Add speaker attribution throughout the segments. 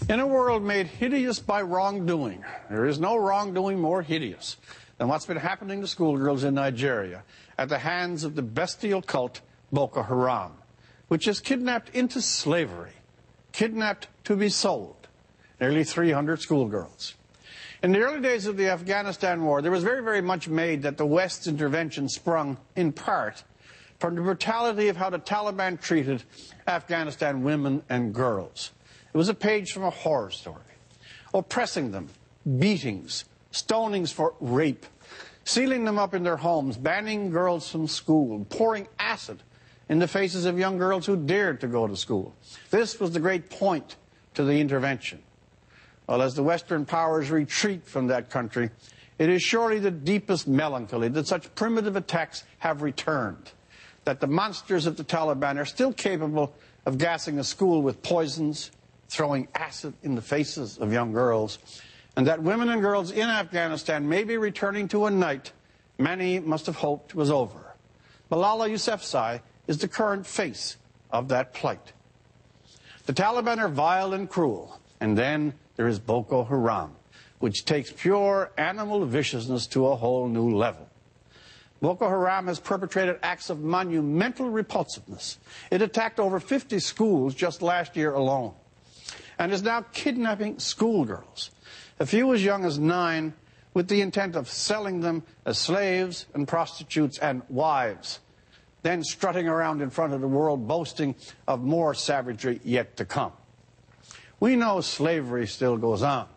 Speaker 1: In a world made hideous by wrongdoing, there is no wrongdoing more hideous than what's been happening to schoolgirls in Nigeria at the hands of the bestial cult Boko Haram, which has kidnapped into slavery, kidnapped to be sold, nearly 300 schoolgirls. In the early days of the Afghanistan war, there was very much made that the West's intervention sprung, in part, from the brutality of how the Taliban treated Afghanistan women and girls. It was a page from a horror story. Oppressing them, beatings, stonings for rape, sealing them up in their homes, banning girls from school, pouring acid in the faces of young girls who dared to go to school. This was the great point to the intervention. Well, as the Western powers retreat from that country, it is surely the deepest melancholy that such primitive attacks have returned, that the monsters of the Taliban are still capable of gassing a school with poisons, throwing acid in the faces of young girls, and that women and girls in Afghanistan may be returning to a night many must have hoped was over. Malala Yousafzai is the current face of that plight. The Taliban are vile and cruel, and then there is Boko Haram, which takes pure animal viciousness to a whole new level. Boko Haram has perpetrated acts of monumental repulsiveness. It attacked over 50 schools just last year alone, and is now kidnapping schoolgirls, a few as young as 9, with the intent of selling them as slaves and prostitutes and wives, then strutting around in front of the world boasting of more savagery yet to come. We know slavery still goes on,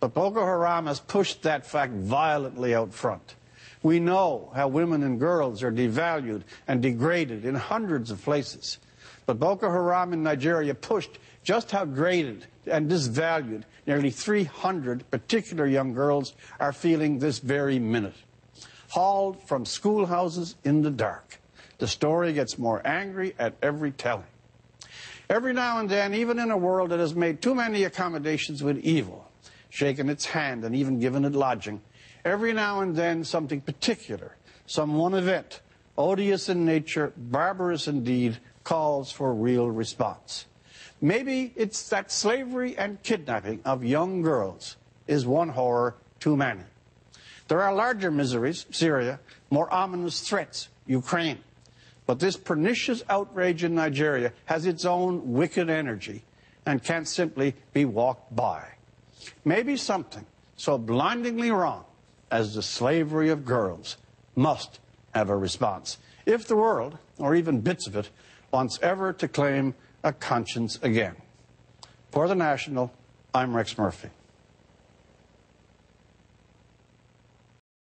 Speaker 1: but Boko Haram has pushed that fact violently out front. We know how women and girls are devalued and degraded in hundreds of places, but Boko Haram in Nigeria pushed just how degraded and disvalued nearly 300 particular young girls are feeling this very minute. Hauled from schoolhouses in the dark. The story gets more angry at every telling. Every now and then, even in a world that has made too many accommodations with evil, shaken its hand and even given it lodging, every now and then something particular, some one event, odious in nature, barbarous in deed, calls for real response. Maybe it's that slavery and kidnapping of young girls is one horror too many. There are larger miseries, Syria, more ominous threats, Ukraine. But this pernicious outrage in Nigeria has its own wicked energy and can't simply be walked by. Maybe something so blindingly wrong as the slavery of girls must have a response, if the world, or even bits of it, wants ever to claim a conscience again. For The National, I'm Rex Murphy.